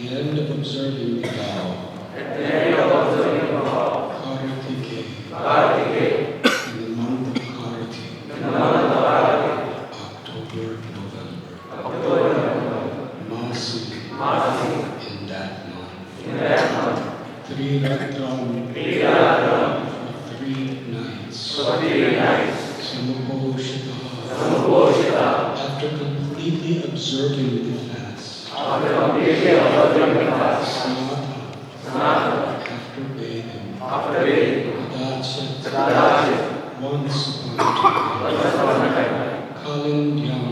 end of observing the vow, Kartike, in the month of Karti, October, November, Masi, in that month, Triratram, for 3 nights, Samuposhita, after completely observing the fast, Snatha, after bathing, Adachet, once upon a time, Kalindyam,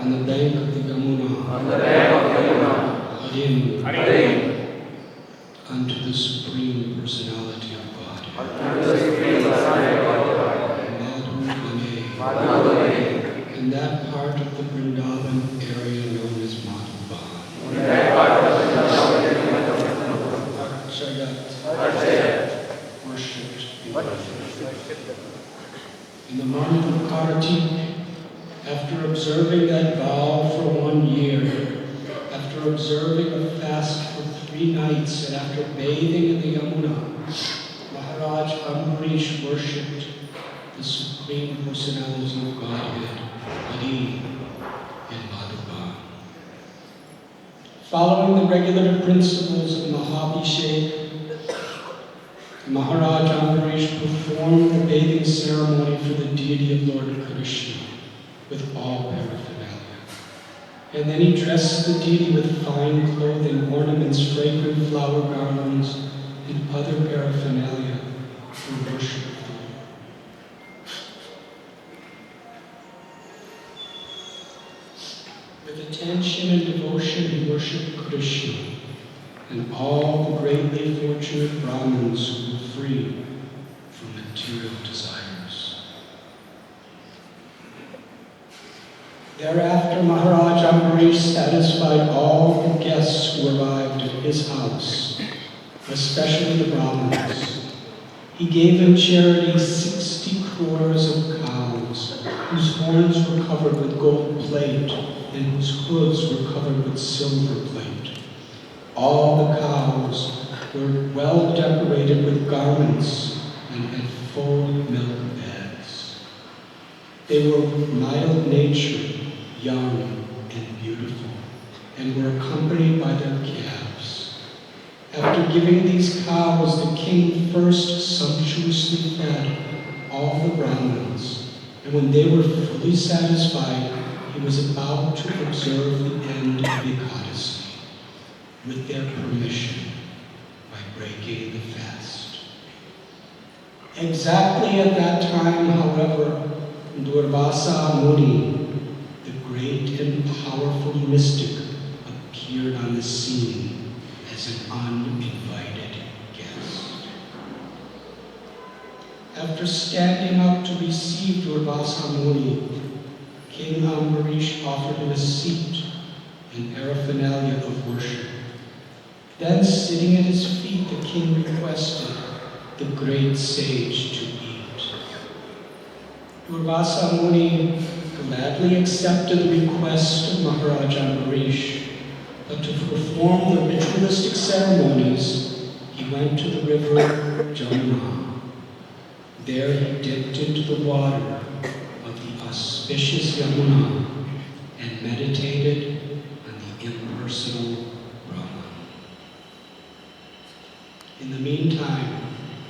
on the bank of the Yamuna, Harim, unto the Supreme Personality of God, Madhurame, in that part of the Vrindavan area known as Madhuban, worshipped in the month of Kartik, after observing that vow for 1 year, after observing a fast for 3 nights, and after bathing in the Yamuna, Maharaj Ambarish worshipped the Supreme Personality of Godhead, Hari, in Madhuban. Following the regular principles of Mahabhishek, Maharaj Ambarish performed the bathing ceremony for the deity of Lord Krishna with all paraphernalia. And then he dressed the deity with fine clothing, ornaments, fragrant flower garlands, and other paraphernalia for worship of the Lord. With attention and devotion, he worshipped Krishna and all the greatly fortunate Brahmins who were free from material desires. Thereafter, Maharaj Ambarish satisfied all the guests who arrived at his house, especially the Brahmins. He gave in charity 60 crores of cows, whose horns were covered with gold plate and whose hooves were covered with silver plate. All the cows were well decorated with garments and had full milk beds. They were mild-natured, young, and beautiful, and were accompanied by their calves. After giving these cows, the king first sumptuously fed all the Brahmins, and when they were fully satisfied, he was about to observe the end of Ekadasi, with their permission, by breaking the fast. Exactly at that time, however, Durvasa Muni, the great and powerful mystic, appeared on the scene as an uninvited guest. After standing up to receive Durvasa Muni, King Ambarish offered him a seat and paraphernalia of worship. Then, sitting at his feet, the king requested the great sage to eat. Durvasa Muni gladly accepted the request of Maharaj Ambarish, but to perform the ritualistic ceremonies, he went to the river Jamuna. There he dipped into the water of the auspicious Yamuna and meditated on the impersonal Brahman. In the meantime,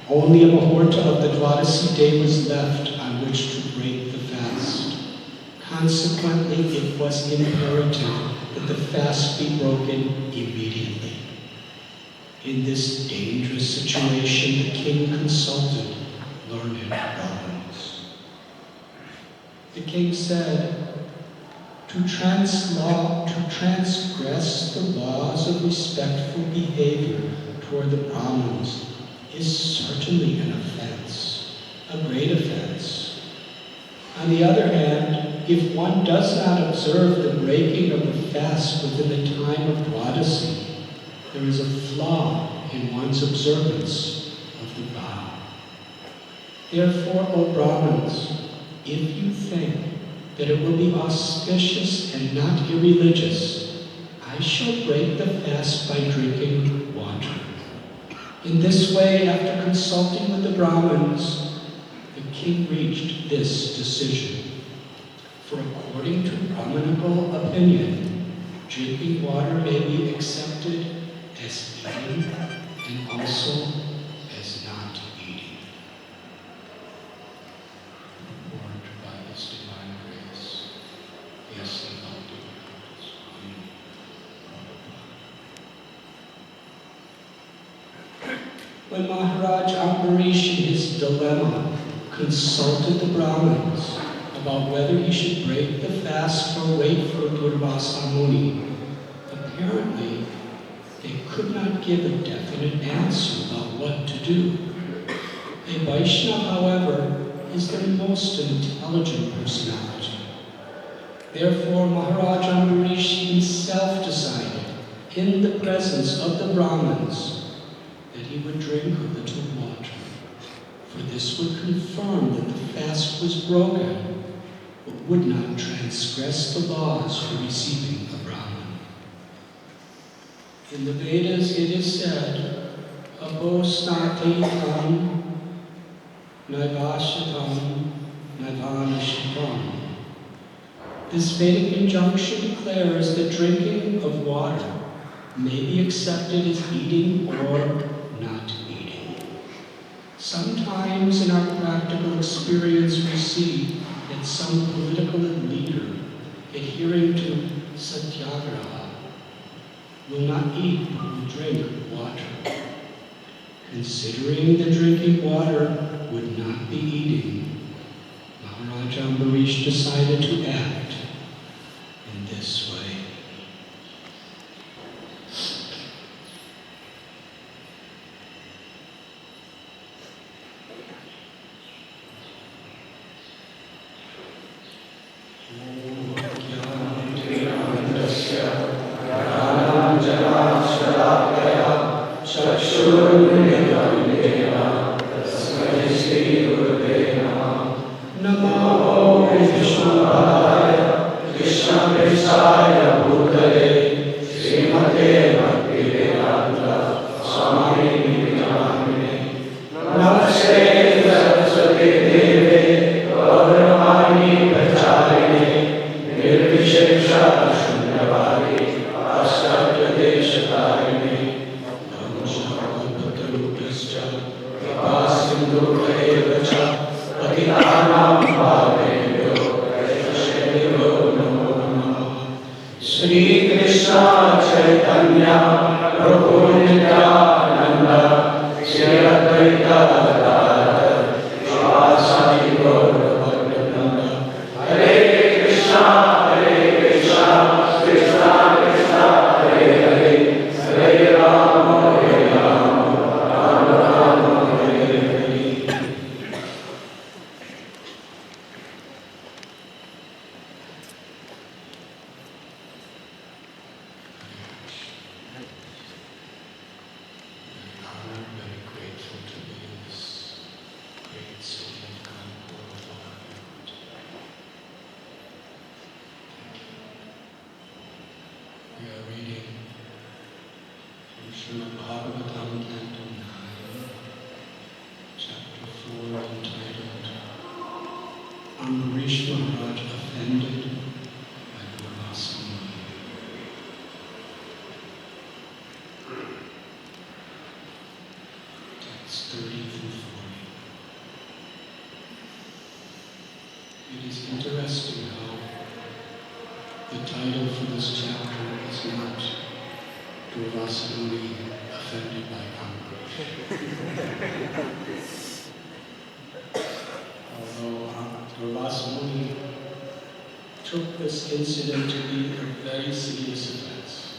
only a muhurta of the Dwadasi day was left on which to break the fast. Consequently, it was imperative that the fast be broken immediately. In this dangerous situation, the king consulted learned Brahmins. The king said, to transgress the laws of respectful behavior toward the Brahmins is certainly an offense, a great offense. On the other hand, if one does not observe the breaking of the fast within the time of Dwadasi, there is a flaw in one's observance of the vow. Therefore, O Brahmins, if you think that it will be auspicious and not irreligious, I I shall break the fast by drinking water. In this way, after consulting with the Brahmins, the king reached this decision. For according to Brahmanical opinion, drinking water may be accepted as eating and also as not eating. Lord, by His divine grace, yes, and Radhanath Swami. When Maharaj Ambarish in his dilemma consulted the Brahmins about whether he should break the fast or wait for Durvasa Muni, apparently they could not give a definite answer about what to do. A Vaishnava, however, is the most intelligent personality. Therefore, Maharaj Ambarish himself decided, in the presence of the Brahmins, that he would drink a little water, for this would confirm that the fast was broken, but would not transgress the laws for receiving a Brahman. In the Vedas it is said, Abosnati tam naivashitam naivanashitam. This Vedic injunction declares that drinking of water may be accepted as eating or not eating. Sometimes in our practical experience we see that some political leader adhering to satyagraha will not eat but will drink water. Considering that drinking water would not be eating, Maharaj Ambarish decided to act in this way. Ambarish Maharaj offended by Durvasa Muni. Texts 30 through 40. It is interesting how the title for this chapter is not Durvasa Muni offended by Ambarish. Durvasa Muni took this incident to be a very serious offense.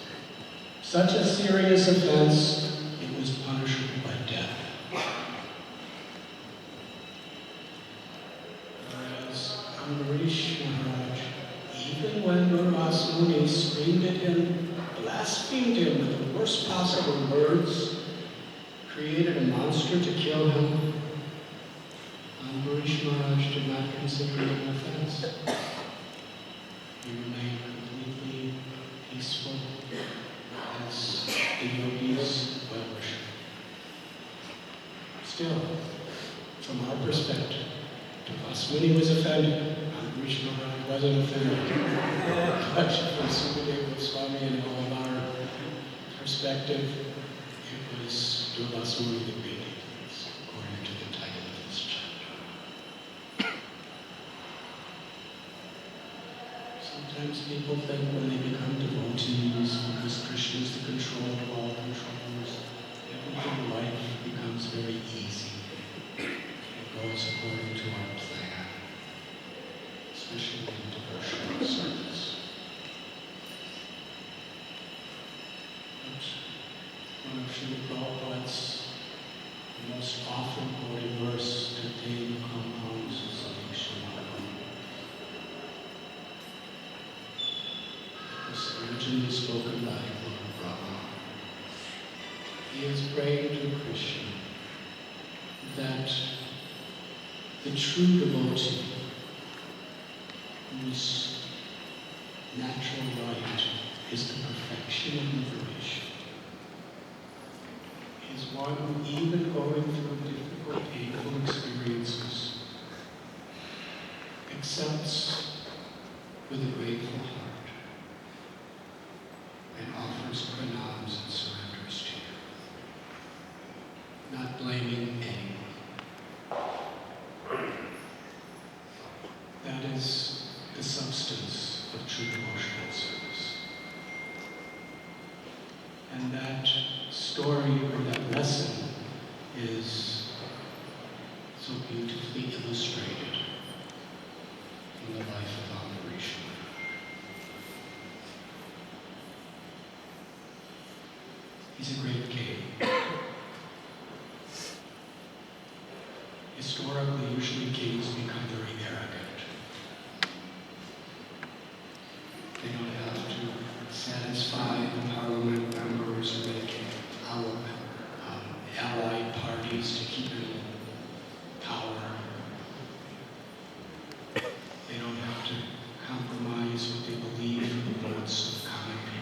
Such a serious offense, it was punishable by death. Whereas Ambarish Maharaj, even when Durvasa Muni screamed at him, blasphemed him with the worst possible words, created a monster to kill him, Ambarish Maharaj did not consider it an offense. He remained completely peaceful as the yogis well-wishing. Still, from our perspective, Swami was offended. Krishna wasn't offended. But from Sukadeva Swami and all of our perspective, it was Swami the Great, according to the title of this chapter. Sometimes people think when they become devotees, because Krishna is the controller of all controllers, everything in life becomes very easy. It goes according to our plan, especially in devotional service. But one of Srila Prabhupada's most often quoted verse, Tatev Kamham Susamikshamaham. It was originally spoken by Lord Brahma. He is praying to Krishna that the true devotee, whose natural right is the perfection of liberation, is one who, even going through difficult, painful experiences, accepts with a grateful heart and offers pranams and surrenders to you, not blaming anyone. That is the substance of true devotional service. And that story or that lesson is so beautifully illustrated in the life of Ambarish. He's a great king. Historically, usually kings become very arrogant. They don't have to satisfy the parliament members or make our allied parties to keep in power. They don't have to compromise what they believe for the votes of common people.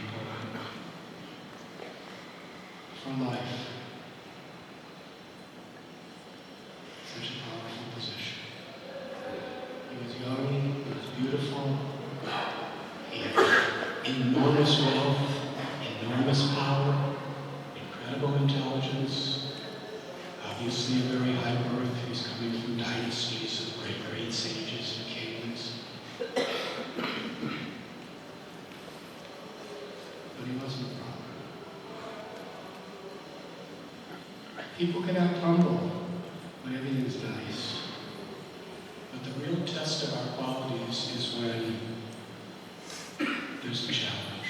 For life. Such a powerful position. He was young, he was beautiful, he had enormous wealth, enormous power, incredible intelligence, obviously a very high birth. He's coming from dynasties of great sages and kings. But he wasn't a prophet. People can act humble when everything's nice. But the real test of our qualities is when there's a challenge.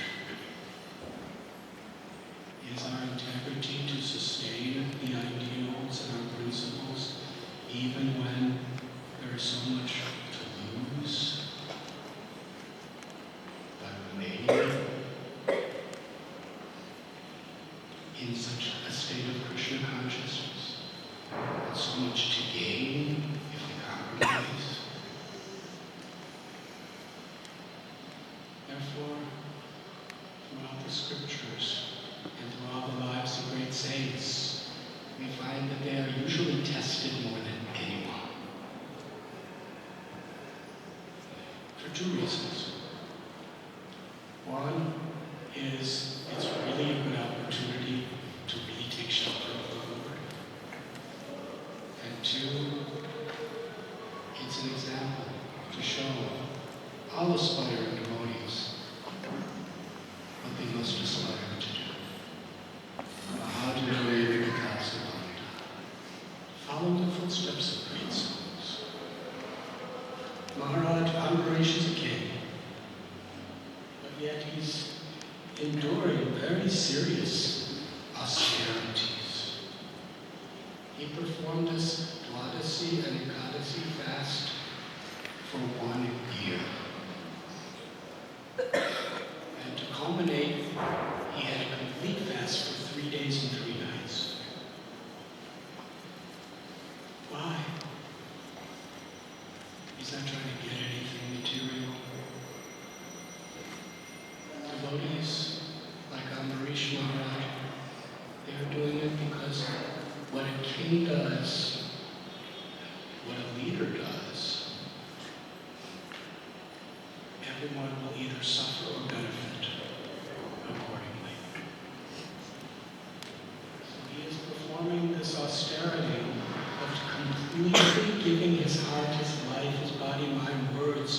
Is our integrity to sustain the ideals and our principles even when there is so much to lose by remaining in such a state of Krishna consciousness, and so much to gain if we compromise? Therefore, throughout the scriptures and throughout the lives of great saints, we find that they are usually tested more than anyone. For two reasons. One is it's really a good opportunity to really take shelter of the Lord. And two, it's an example to show all aspiring devotees what they must aspire to do. How to live the paths of light. Follow the footsteps of great souls. Maharaj Ambarish is a king, but yet he's enduring very serious austerities. He performed this Dwadasi and Ekadasi fast for 1 year. And to culminate, he had a complete fast for 3 days and 3 nights. Why? He's not trying to get anything material. Devotees king does what a leader does, everyone will either suffer or benefit accordingly. So he is performing this austerity of completely giving his heart, his life, his body, mind, words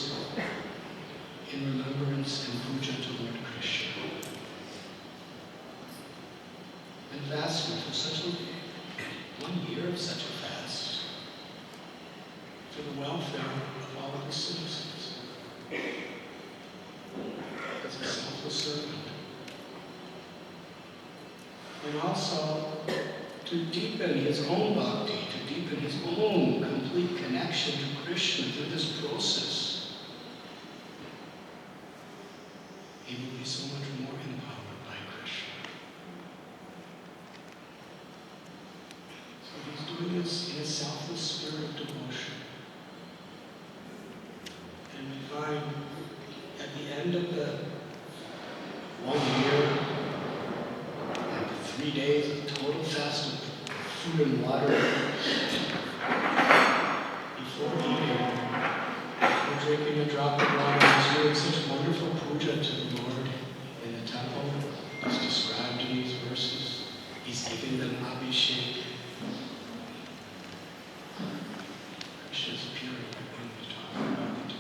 in remembrance and puja to Lord Krishna. And fasting for such a 1 year of such a fast for the welfare of all of the citizens. As a selfless servant. And also to deepen his own bhakti, to deepen his own complete connection to Krishna through this process. He will be so much more empowered by Krishna. So he's doing this in a selfless spirit of devotion. And we find at the end of the 1 year, after 3 days of total fast of food and water, before eating, before drinking a drop of water, he's doing such wonderful puja to the Lord in the temple, as described in these verses. He's giving them abhishek. Krishna's appearing when we talk about it.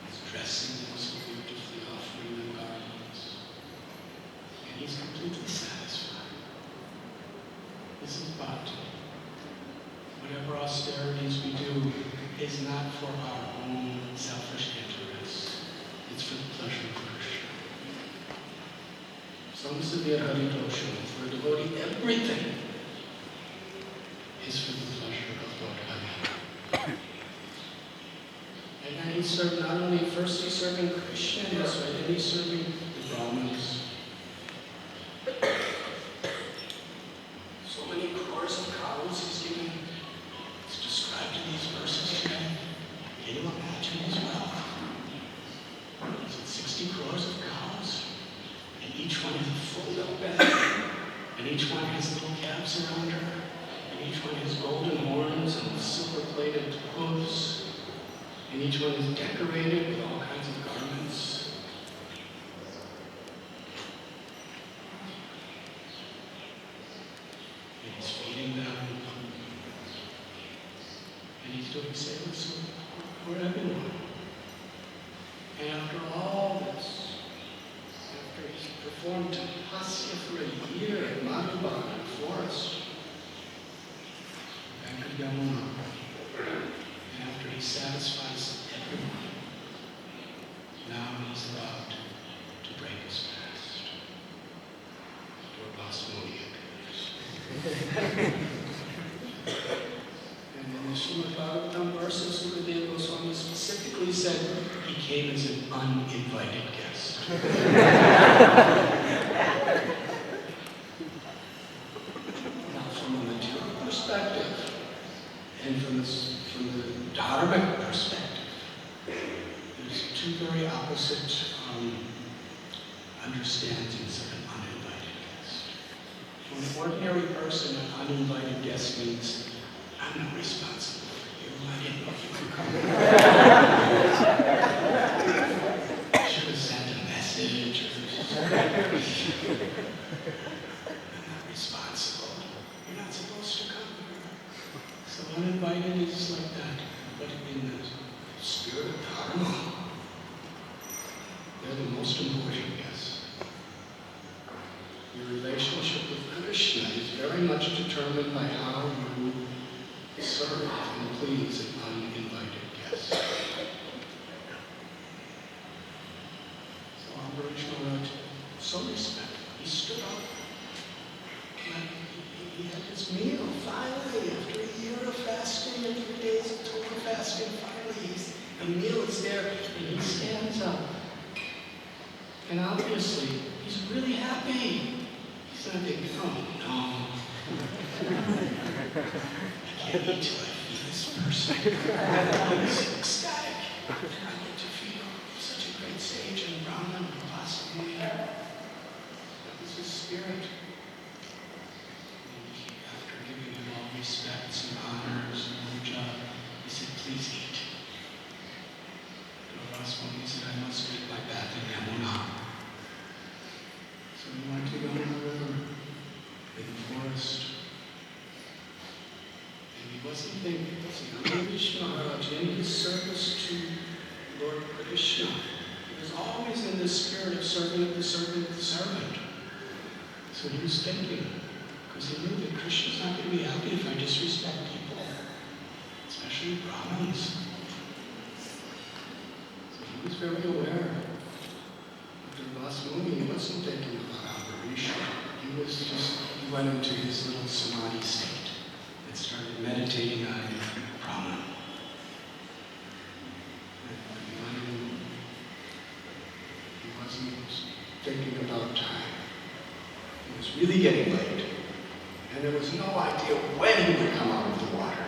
He's dressing them so beautifully, offering them garlands. And he's completely satisfied. This is bhakti. Whatever austerities we do is not for our own selfish interests. It's for the pleasure of Krishna. Samsavya Haritosha, for a devotee, everything is for the pleasure of Lord Hari. And then he served not only, first he's serving Krishna, yes, right, then he's serving the Brahmins. So many crores of cows he's giving. It's described in these verses today. Can you imagine his wealth? Is it 60 crores of cows? And each one has a full milk bag. And each one has little calves around her. And each one has golden horns and silver-plated hooves. And each one is decorated with all kinds of garments. And he's feeding them. And he's doing service for everyone. And after all this, after he's performed tapasya for a year in Madhuban, in the forest, back at Yamuna, and after he satisfies everyone, now he's about to break his fast. Lord Vasmodi appears. And in the Srimad Bhagavatam verses, Sukadeva Goswami specifically said he came as an uninvited guest. Now, from a material perspective, and from the dharmic perspective, there's two very opposite understandings of an uninvited guest. For an ordinary person, an uninvited guest means, I'm not responsible for you. I didn't know you could come. I should have sent a message. I'm not responsible. You're not supposed to come here. So uninvited is like that. But in the spirit of Dharma, they're the most important guests. Your relationship with Krishna is very much determined by how you serve and please an uninvited guest. So Ambarish Maharaj, so respectful, he stood up and he had his meal finally after a year of fasting and 3 days of total fasting. Finally, the meal is there and he stands up. And obviously, he's really happy. He's not thinking, oh no. I can't eat till I feed this person. He's ecstatic. I get to feel such a great sage and Brahman and Vasudeva. That was his spirit. think, Ambarish Maharaj, in his service to Lord Krishna, he was always in the spirit of servant of the servant of the servant. So he was thinking, because he knew that Krishna's not going to be happy if I disrespect people, especially Brahmins. So he was very aware of Radhanath Swami. He wasn't thinking about Ambarish. He went into his little samadhi state and started meditating on Brahman. He wasn't thinking about time. It was really getting late, and there was no idea when he would come out of the water,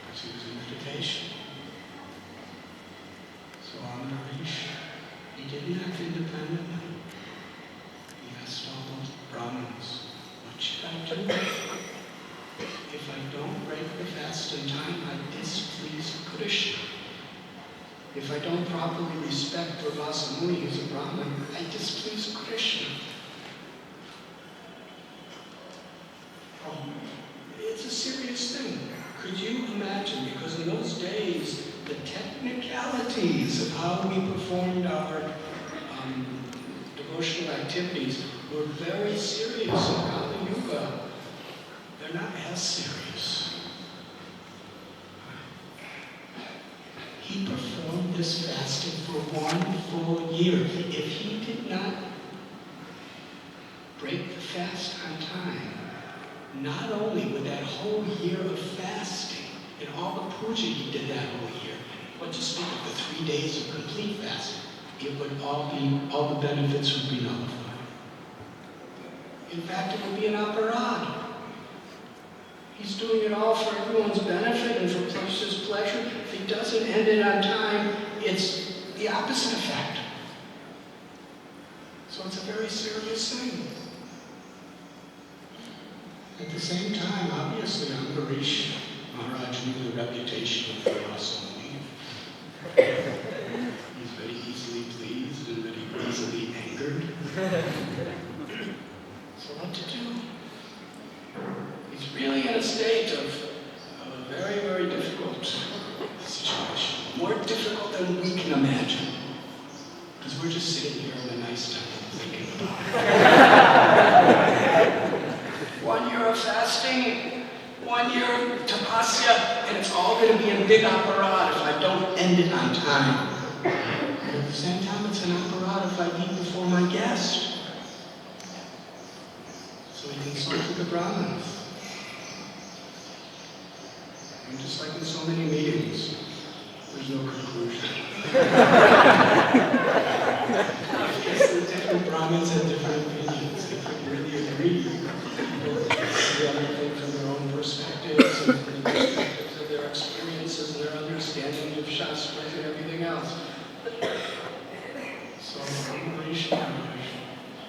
because he was in meditation. So Ambarish, he didn't act independently. He asked all those Brahmins, what should I do? If I don't break the fast in time, I displease Krishna. If I don't properly respect Radhanath Muni, who's a Brahmin, I displease Krishna. It's a serious thing. Could you imagine? Because in those days, the technicalities of how we performed our devotional activities were very serious in Kali Yuga. They're not as serious. He performed this fasting for 1 full year. If he did not break the fast on time, not only would that whole year of fasting and all the puja he did that whole year, what to speak of the 3 days of complete fasting, it would all the benefits would be nullified. In fact, it would be an aparad. He's doing it all for everyone's benefit and for his pleasure. If he doesn't end it on time, it's the opposite effect. So it's a very serious thing. At the same time, obviously, Ambarish Maharaj knew the reputation of Radhanath Swami. He's very easily pleased and very easily angered. So what to do? He's really in a state of a very, very difficult situation. More difficult than we can imagine. Because we're just sitting here in a nice temple thinking about it. 1 year of fasting, 1 year of tapasya, and it's all going to be a big aparad if I don't end it on time. And at the same time, it's an aparad if I eat before my guest. So he consulted the Brahmins. And just like in so many meetings, there's no conclusion. I guess the different Brahmins have different opinions. They couldn't really agree. People see everything from their own perspectives and from the perspectives of their experiences and their understanding of Shastras and everything else. So Ambarish Maharaj,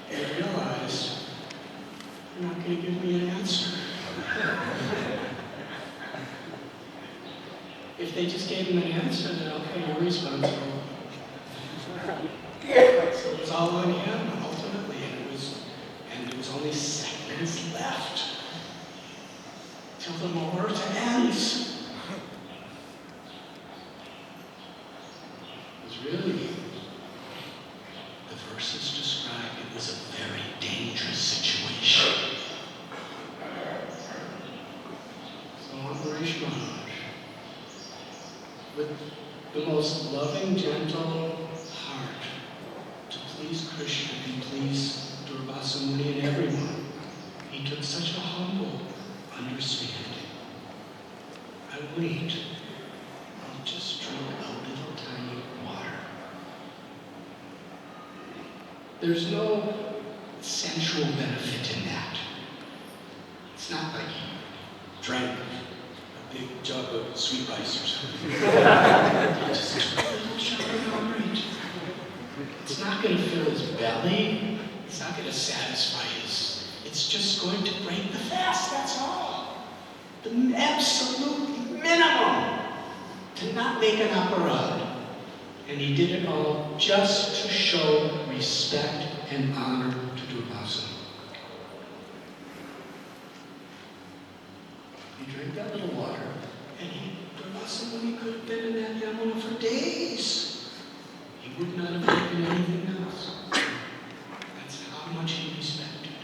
they realized, you're not going to give me an answer. If they just gave him an answer, then okay, you're responsible. So it was all on him, ultimately, and there was only seconds left till the Muhurta ends. It was really, the verses describe it was a very dangerous situation. So Ambarish Maharaj, with the most loving, gentle heart, to please Krishna and please Durvasa Muni and everyone, he took such a humble understanding. I wait, I'll just drink a little tiny water. There's no sensual benefit in that. It's not like he drank a big jug of sweet rice or something. Just a little shot of alright. It's not going to fill his belly. It's not going to satisfy his. It's just going to break the fast, that's all. The absolute minimum to not make an aparad. And he did it all just to show respect and honor to Durvasa. drank that little water, and Durvasa Muni could have been in that Yamuna for days. He would not have taken anything else. That's how much he respected.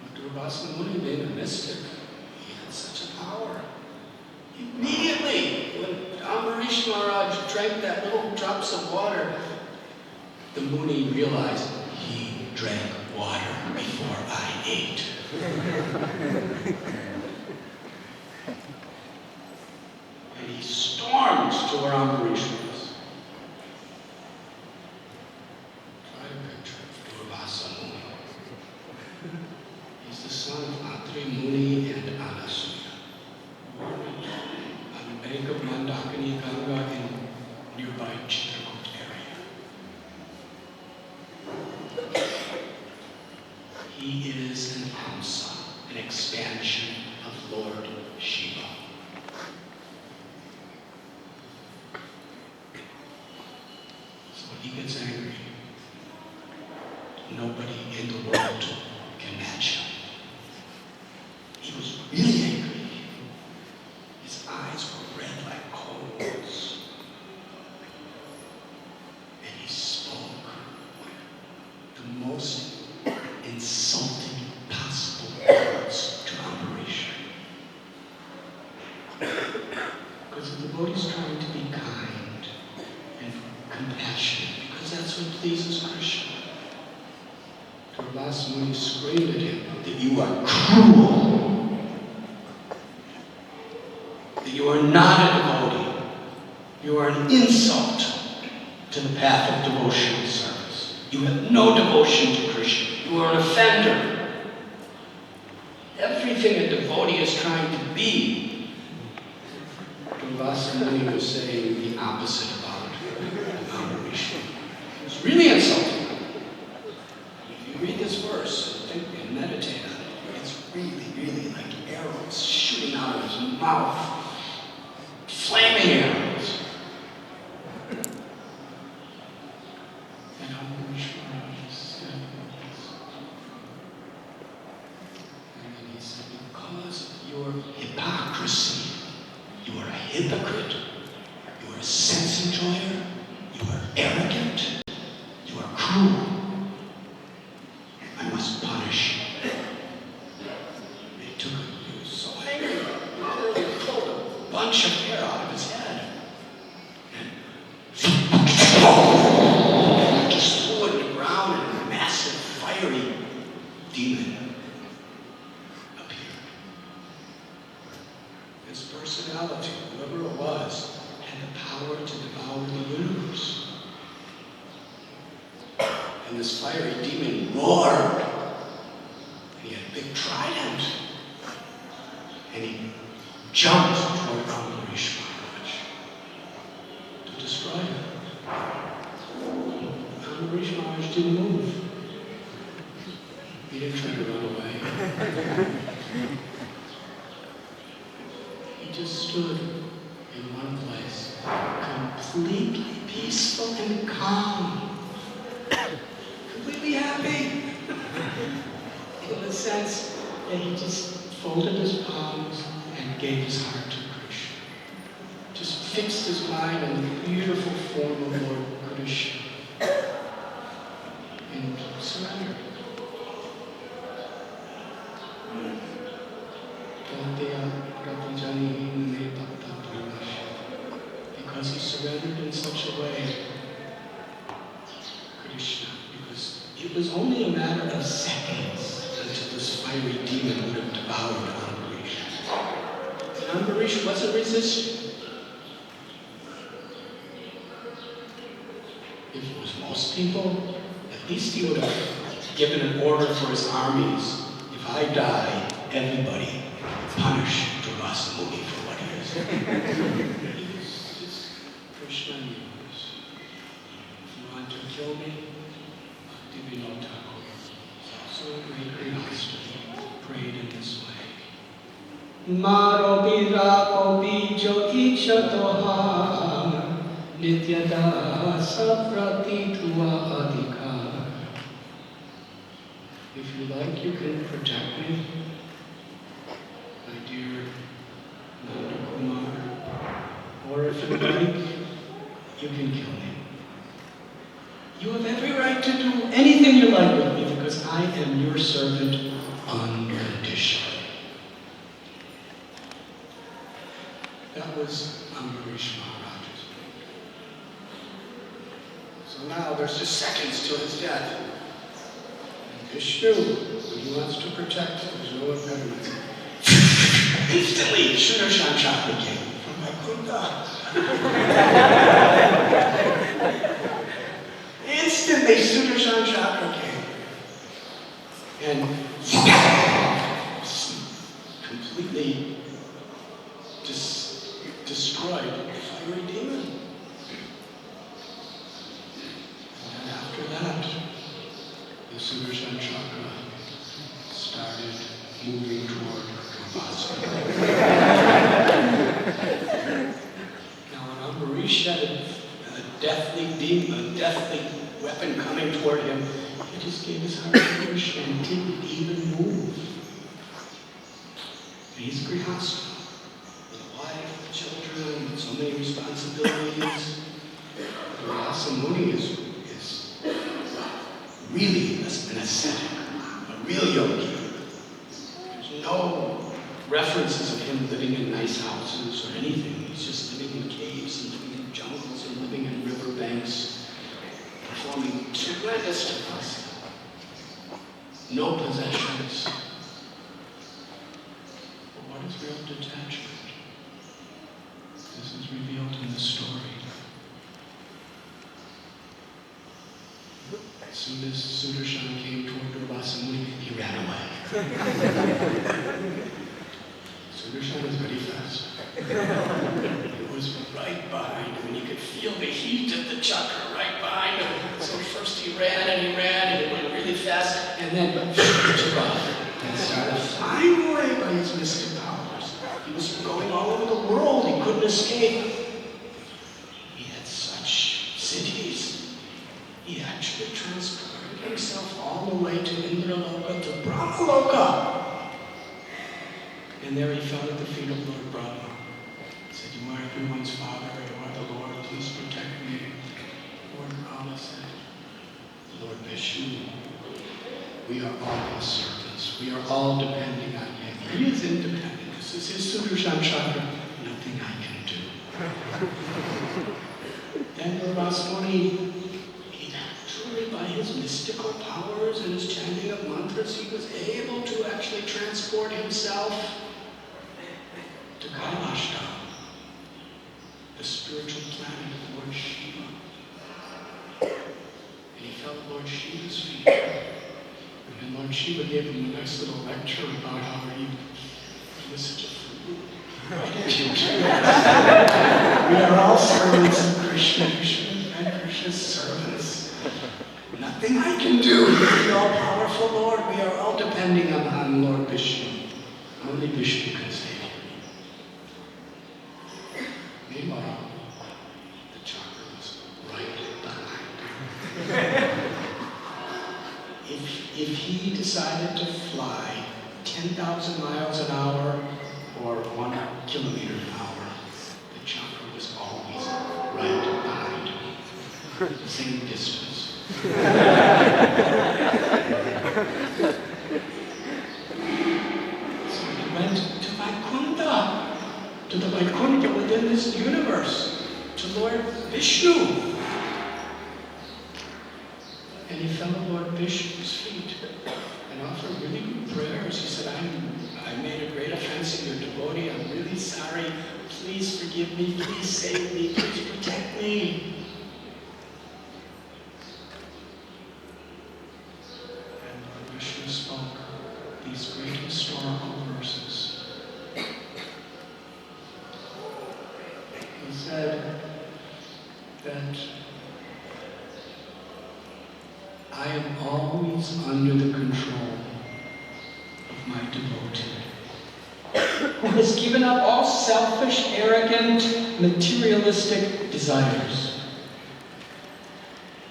But Durvasa Muni, being a mystic, he had such a power. Immediately, when Ambarish Maharaj drank that little drops of water, the Muni realized he drank water before I ate. And he stormed to where Ambarish was. Try to picture Durvasa Muni. He's the son of Atri Muni and Anasuya. On the bank of Mandakini Ganga in nearby Chitrakoot area. He is an Hamsa, an expansion of Lord Shiva. So when he gets angry, nobody in the world can match him. He was really angry. His eyes were red like coals. And he spoke the most insulting possible words to Ambarish. Because the devotee's trying to be kind and compassionate, because that's what pleases Krishna. Durvasa Muni screamed at him that you are cruel, that you are not a devotee, you are an insult to the path of devotional service. You have no devotion to Krishna. You are an offender. Everything a devotee is trying to be, Durvasa Muni was saying the opposite about Ambarish. It was really insulting. If you read this verse, think and meditate on it, it's really, really like arrows shooting out of his mouth. Flaming arrows. And Ambarish Maharaj said this. And then he said, because of your hypocrisy, you are a hypocrite, you are a sense enjoyer, you are arrogant, you are cruel. I must punish you. They took him, he was so angry. They pulled a bunch of hair out of his head. And just threw it in the ground, and a massive fiery demon appeared. His personality, whoever it was, had the power to devour the universe. And this fiery demon roared. And he had a big trident. And he jumped toward Ambarish Maharaj to destroy him. Ambarish Maharaj didn't move. He didn't try to run away. He just stood in one place, completely peaceful and calm. Completely happy. In the sense that he just folded his palms and gave his heart to Krishna. Just fixed his mind on the beautiful form of Lord Krishna. And surrendered. Because he surrendered in such a way, Krishna, because it was only a matter of seconds until this fiery demon would have devoured Ambarish. And Ambarish wasn't resisting. If it was most people, at least he would have given an order for his armies. If I die, everybody punish Durvasa Muni for what he is. He was just Krishna news. If you want to kill me, Bhakti Thakur. So a great master prayed in this way. Maro bira bijo ichatoha nityada saprati tuva adhikar. If you like, you can protect me. my dear Nanda Kumar, or if you like, you can kill me. You have every right to do anything you like with me because I am your servant unconditionally. That was Ambarish Maharaj. So now there's just seconds till his death. And Vishnu, who he wants to protect, there's no impediment. Instantly, Sudarshan Chakra came from Vaikuntha. Instantly, Sudarshan Chakra came. And completely destroyed the fiery demon. And after that, the Sudarshan Chakra started moving toward Vipasana. Now when Ambarish had a deathly demon, a deathly weapon coming toward him, he just gave his heart to Krishna and didn't even move. And he's grihastha. Wife, children, so many responsibilities. Vyasa Muni is really an ascetic, a real yogi. There's no references of him living in nice houses or anything. He's just living in caves and living in jungles and living in riverbanks, performing tremendous tapasya. No possessions. But what is real detachment? This is revealed in the story. As soon as Sudarshan came toward Durvasa Muni, he ran away. Sudarshan is very fast. It was right behind him, and he could feel the heat of the chakra right behind him. So first he ran, and it went really fast, and then took off and started flying away by his mystic powers. He was going all over the world. He couldn't escape. He had such cities. He actually transported himself all the way to Indraloka, to Brahmaloka. And there he fell at the feet of Lord Brahma. He said, "You are everyone's father. You are the Lord. Please protect me." Lord Brahma said, "Lord Vishnu, we are all his servants. We are all depending on him. He is independent. This is his Sudarshan Chakra. Nothing I can do." Then Durvasa Muni, he truly by his mystical powers and his chanting of mantras, he was able to actually transport himself to Kailasha, the spiritual planet of Lord Shiva. And he fell at Lord Shiva's feet. And Lord Shiva gave him a nice little lecture about how he was such a fool. We are all servants of Krishna. Krishna and Krishna's servants. Nothing I can do. He is the all-powerful Lord. We are all depending on Lord Vishnu. Only Vishnu can save you. Meanwhile, the chakra was right behind him. If he decided to fly 10,000 miles an hour or 1 kilometer an hour, the chakra was always right behind him. The same distance. So he went to Vaikuntha, to the Vaikuntha within this universe, to Lord Vishnu. And he fell at Lord Vishnu's feet and offered really good prayers. He said, I made a great offense in your devotee. I'm really sorry. Please forgive me. Please save me. Please protect me. And Lord Vishnu spoke these great historical verses. He said that I am always under the control of my devotee, who has given up all selfish, arrogant, materialistic desires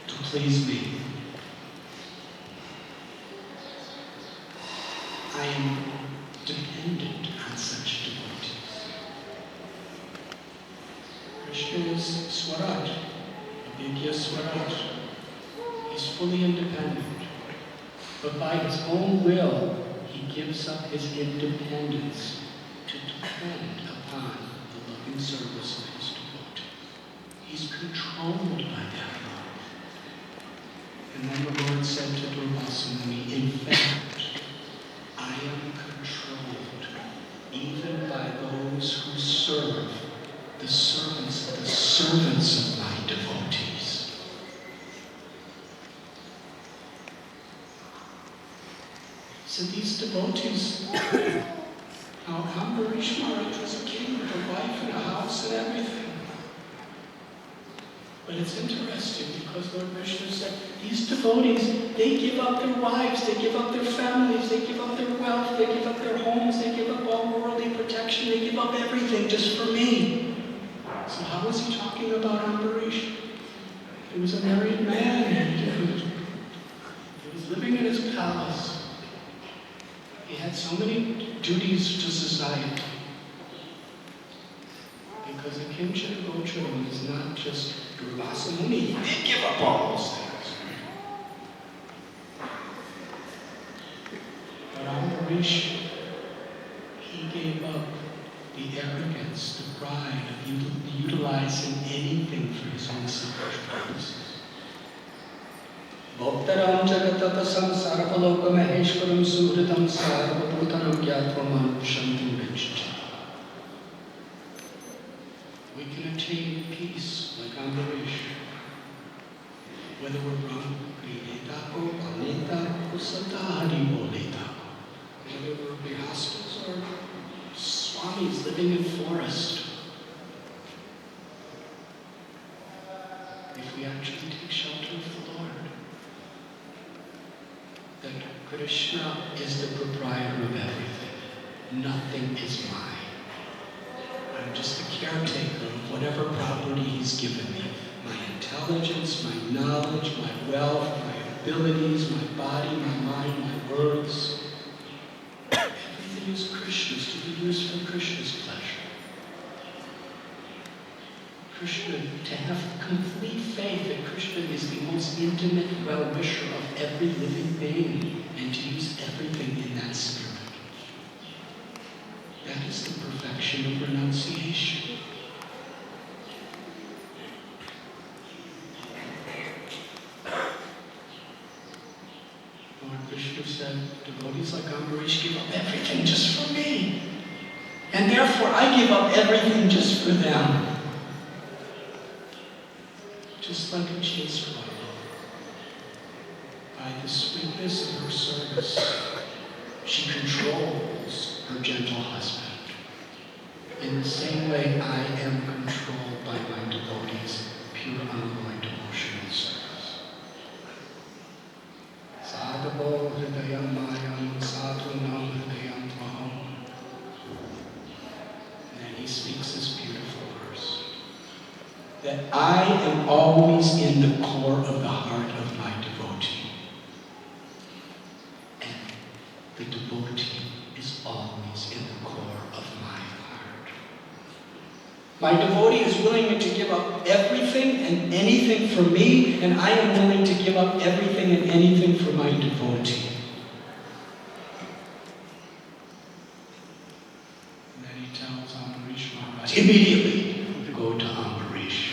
to please me. I am dependent on such Yogya Swaraj. He's fully independent. But by his own will, he gives up his independence to depend upon the loving service of his devotee. He's controlled by that love. And then the Lord said to Durvasumuni, in fact, I am controlled even by those who serve the servants of my devotees. So these devotees, now Ambarish Maharaj was a king with a wife and a house and everything. But it's interesting because Lord Vishnu said, these devotees, they give up their wives, they give up their families, they give up their wealth, they give up their homes, they give up all worldly protection, they give up everything just for me. So how was he talking about Ambarish? He was a married man. He was living in his palace. He had so many duties to society. Because a kinship gochara is not just Durvasamuni. He did give up all those things. But Ambarish, he gave up the arrogance, the pride of utilizing anything for his own selfish purposes. Bhaktaram jagatata samsarapaloka maheshwaram suhritam sarvabhutanam gyatva manushantim vechcha. We can attain peace like Ambarish, whether we're Brahma, Gridetako, Paleta, Kusata, Hariboleta, whether we're Bihastas or Swamis living in forest. If we actually take shelter of the Lord, that Krishna is the proprietor of everything. Nothing is mine. I'm just the caretaker of whatever property he's given me. My intelligence, my knowledge, my wealth, my abilities, my body, my mind, my words. Everything is Krishna's to be used for Krishna's pleasure. Krishna, to have complete faith that Krishna is the most intimate well-wisher of every living being, and to use everything in that spirit. That is the perfection of renunciation. Lord Vishnu said, devotees like Ambarish give up everything just for me. And therefore I give up everything just for them. Just like a chaste wife, by the sweetness of her service, she controls her gentle husband. In the same way, I am controlled by my devotees' pure unalloyed devotional service. Sadhavo hridayam mayam sadhunam hridayam tvaham. And then he speaks this beautiful verse, that I am always in the core of the heart of my devotee. And the devotee is always in the core of my heart. My devotee is willing to give up everything and anything for me, and I am willing to give up everything and anything for my devotee. And then he tells Ambarish Maharaj, immediately go to Ambarish.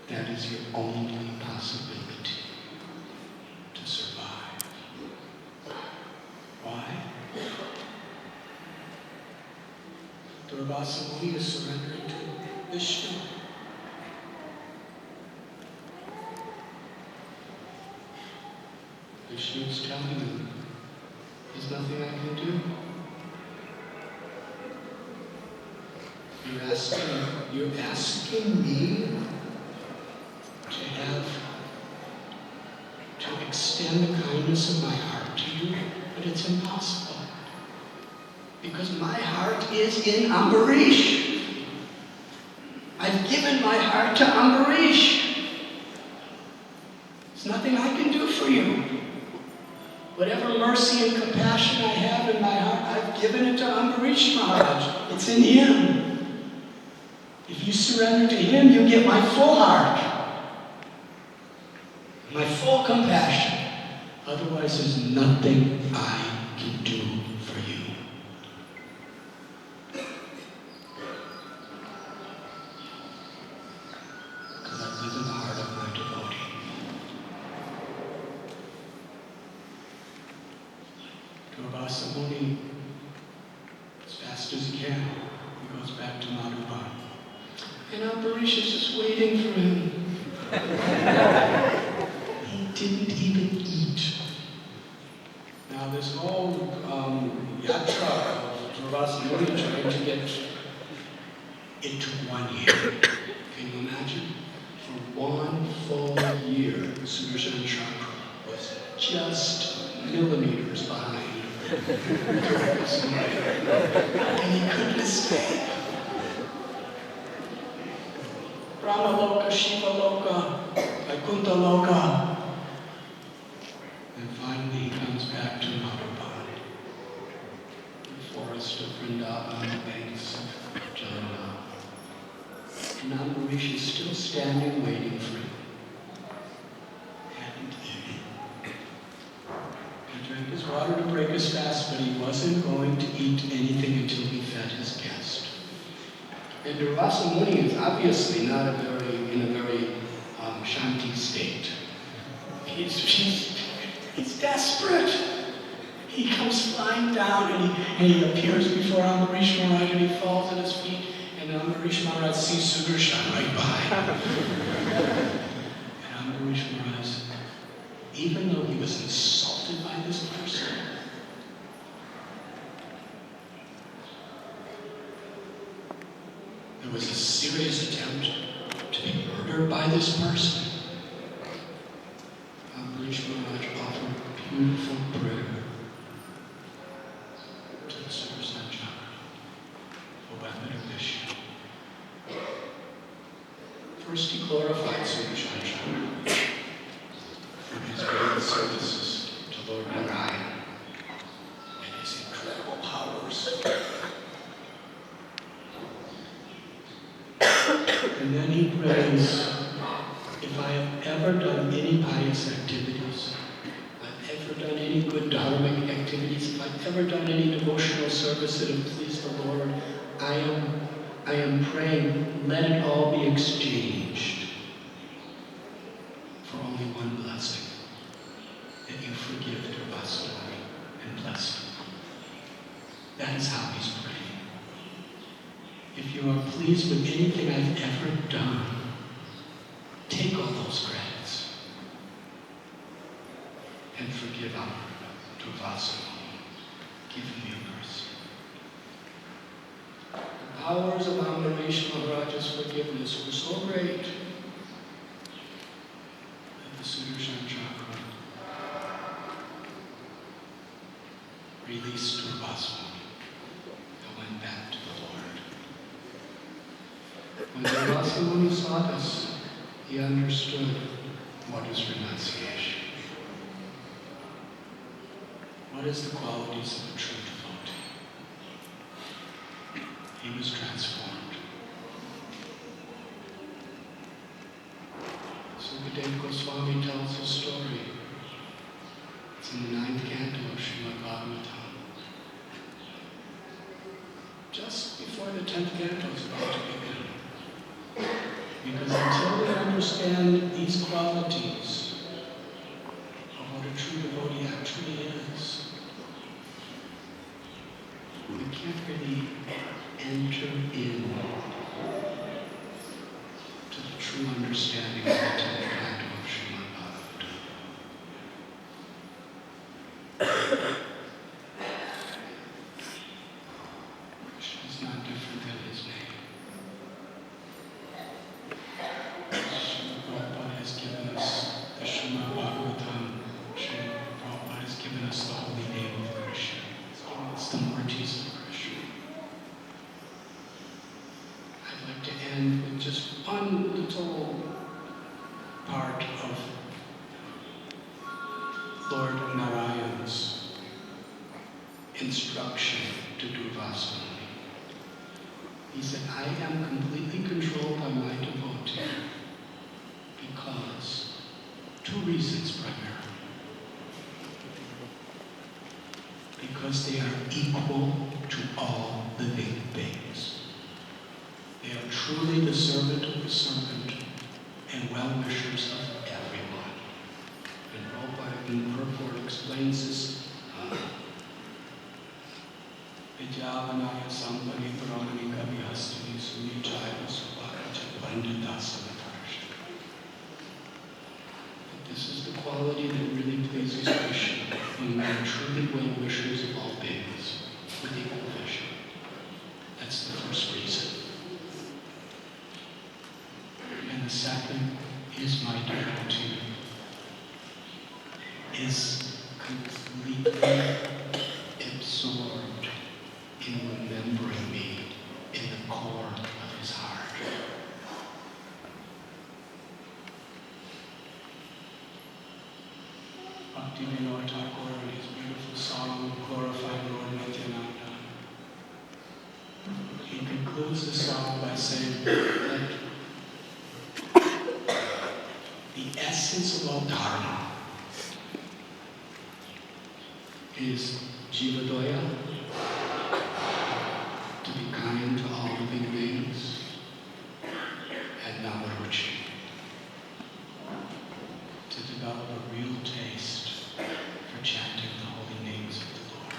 That is your only possibility to survive. Why? Durvasamuni is surrendering to Vishnu. Vishnu is telling him, there's nothing I can do. You're asking me to extend the kindness of my heart to you, but it's impossible. Because my heart is in Ambarish. I've given my heart to Ambarish. There's nothing I can do for you. Whatever mercy and compassion I have in my heart, I've given it to Ambarish Maharaj. It's in him. If you surrender to Him, you get my full heart, my full compassion. Otherwise, there's nothing I can do for you. Because I live in the heart of my devotee. Durvasa Muni, as fast as he can, he goes back to Madhuban. And Ambarish is just waiting for him. He didn't even eat. Now this whole yatra of Durvasa Muni trying to get, it took 1 year. Can you imagine? For 1 full year, Sudarshan Chakra was just millimeters behind. And he couldn't escape. Brahma Loka, Shiva Loka, Vaikuntha Loka. And finally he comes back to Madhuban, the forest of Vrindavan, the banks of Jamuna. And Ambarish is still standing waiting for him. Hadn't eaten. He drank his water to break his fast, but he wasn't going to eat anything until he fed his guest. And Durvasa Muni is obviously not in a very shanti state. He's desperate. He comes flying down and he appears before Ambarish Maharaj and he falls at his feet. And Ambarish Maharaj sees Sudarshan right behind him. And Ambarish Maharaj, even though he was insulted by this person, there was a serious attempt to be murdered by this person. Ambarish Maharaj offered a beautiful prayer to the Sudarshan Chakra, the weapon of Vishnu. First, he glorified Sudarshan Chakra for his great services to Lord Narayan and his incredible powers. And then he prays, if I have ever done any pious activities, if I've ever done any good dharmic activities, if I've ever done any devotional service that have pleased the Lord, I am praying, let it all be exchanged for only one blessing, that you forgive Durvasa Muni and bless him. That is how he's praying. If you are pleased with anything I've ever done, take all those credits and forgive Durvasa Muni. Give him your mercy. The powers of Ambarish Maharaj's forgiveness were so great that the Sudarshan Chakra released Durvasa Muni and went back to the Lord. When Durvasa Muni saw this, he understood what is renunciation. What is the qualities of a true devotee? He was transformed. Sukadeva Goswami tells a story. It's in the 9th canto of Srimad Bhagavatam. Just before the 10th canto is about to begin. Because until we understand these qualities of what a true devotee actually is, we can't really enter in to the true understanding of the 10th canto of Srimad Bhagavatam. Krishna is not different than his name. Prabhupada has given us the Srimad Bhagavatam. Prabhupada has given us the holy name of Krishna. He's given us the morties of Krishna. I'd like to end with just one little part of Lord Narayan's instruction to Durvasa Muni. He said, I am completely controlled by my devotee because two reasons primarily. Because they are equal to all living beings. They are truly the servant of the servant and well-wishers of everyone. And Prabhupada in purport explains this. Vidyavanaya Sambhani Purani Kavihastani Sunichaya Subhakacha Panditasamatarsha. This is the quality that really pleases Krishna, when we are truly well-wishers of all beings with equal vision. That's the first reason. And the second is my devotee is completely absorbed in remembering me in the core of his heart. Bhaktivinoda Thakur in his beautiful song glorifying Lord Nityananda. He concludes the song by saying that the essence of all dharma is jivadoya, to be kind to all living beings, and namaruchi, to develop a real taste for chanting the holy names of the Lord.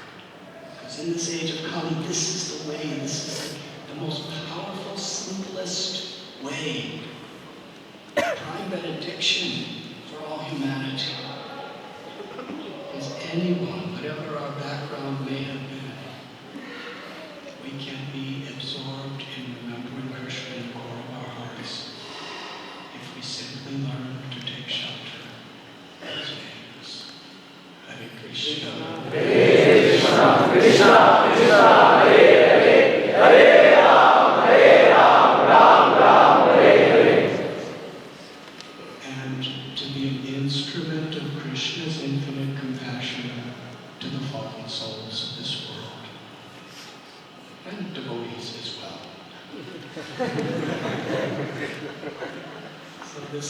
Because in this age of Kali, this is the way, this is the most powerful, simplest way, prime benediction for all humanity. Is anyone, whatever our background may have been, we can be absorbed in remembering Krishna in the core of our hearts if we simply learn to take shelter in his names. Hare Krishna. Hare Krishna, Krishna Krishna, Hare Hare, Hare Ram, Ram Ram, Hare Hare. And to be an instrument of Krishna's infinite compassion to the fallen souls of this world. And devotees as well. So this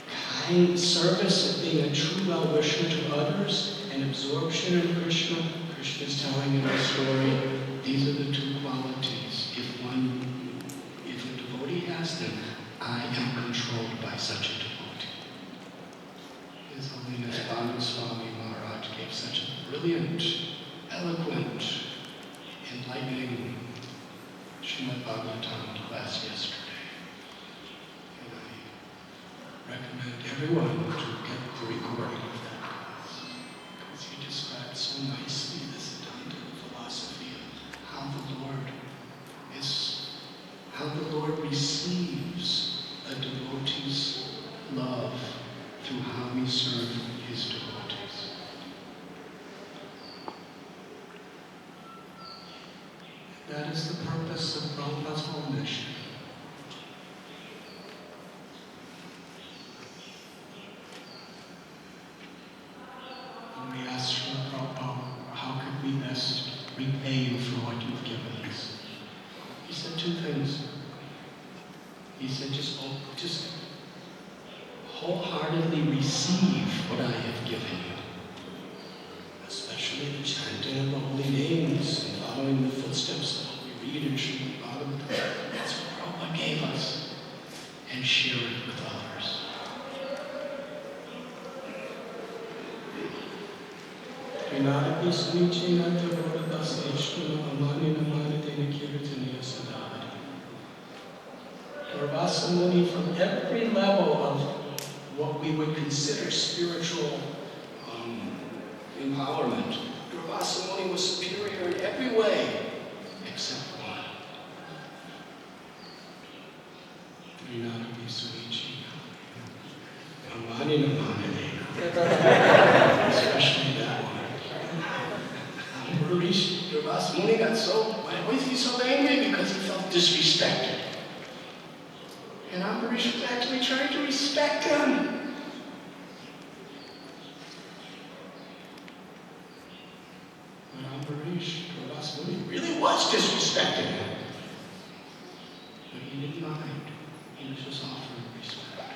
kind service of being a true well-wisher to others and absorption in Krishna, Krishna is telling in the story, these are the two qualities. If a devotee has them, I am controlled by such a devotee. His Holiness Radhanath Swami Maharaj gave such a brilliant, eloquent, enlightening Srimad Bhagavatam class yesterday. And I recommend everyone to get the recording of that class, because he described so nicely this Vedanta philosophy of how the Lord receives a devotee's love through how we serve his devotees. That is the purpose of Prabhupada's whole mission. When we asked Prabhupada, how could we best repay you for what you've given us? He said two things. He said, just wholeheartedly receive what I have given you. Especially the chanting of the holy names and following the footsteps of what we read in Srimad Bhagavatam. That's what Prabhupada gave us. And share it with others. Radhanath Swami from every level of what we would consider spiritual empowerment. Radhanath Swami was superior in every way except one. Especially that one. Radhanath Swami got why was he so angry? Because he felt disrespected. And Ambarish was actually trying to respect him. But Ambarish, Radhanath Swami, really was disrespecting him. he didn't mind. He was just offering respect.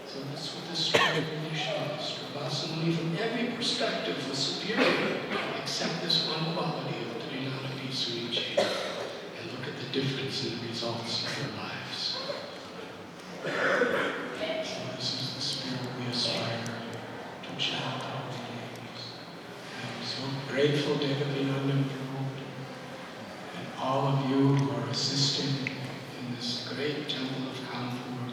So that's what this story really shows. Ravasana, from every perspective, was superior, except this one quality of Trinadati Suichi. And look at the difference in the results of their lives. So this is the spirit we aspire to chant our names. I'm so grateful, Devavinanda Prabhu, and all of you who are assisting in this great temple of Kanpur.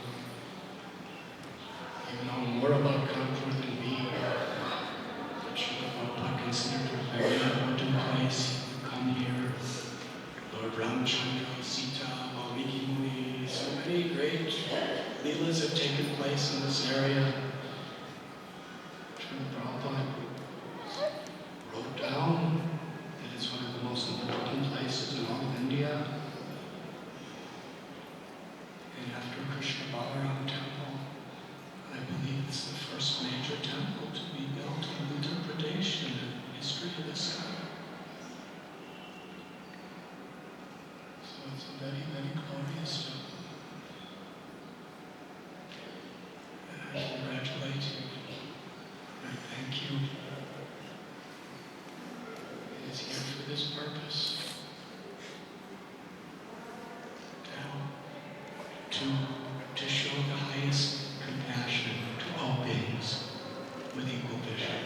You know more about Kanpur than me, but Srila considered it a very important place. You come here, Lord Ramchandra, Sita, Valmiki Muni, so many great leelas have taken place in this area. Srila Prabhupada wrote down that it's one of the most important places in all of India. And after Krishna Balaram Temple, I believe it's the first major temple to be built in Uttar Pradesh in the history of this country. So it's a very, very glorious temple. And I congratulate you. I thank you. It is here for this purpose. To show the highest compassion to all beings with equal vision.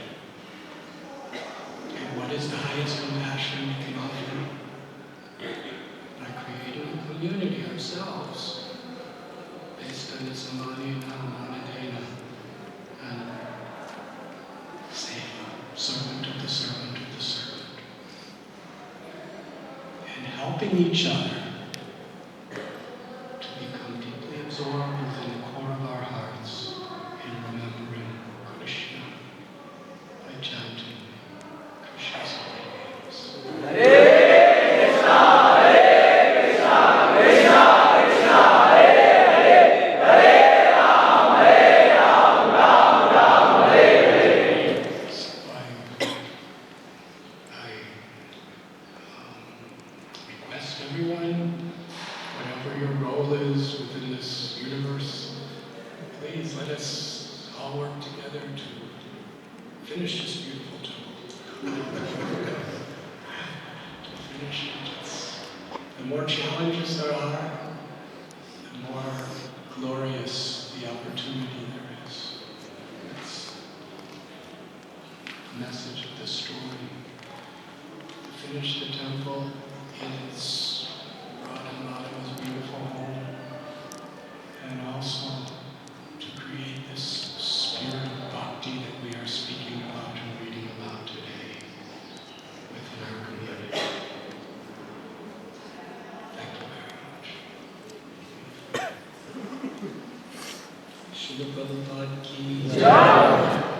And what is the highest compassion we can offer? By creating a community ourselves, based on the Samadhina, Manadena, and Seva, servant of the servant of the servant. And helping each other absorbed within the core of our hearts in remembering Krishna by chanting Krishna's holy names. Hare Krishna, Hare Krishna, Krishna Krishna, Hare Hare, Hare Ram, Ram Ram, Hare Hare. So I request everyone, whatever your role is within this universe, please let us all work together to finish this beautiful temple. To finish it. The more challenges there are, the more glorious the opportunity there is. That's the message of this story. To finish the temple in its Radhanath's beautiful home, and also to create this spirit of bhakti that we are speaking about and reading about today within our community. Thank you very much. Srila Prabhupada ki jai.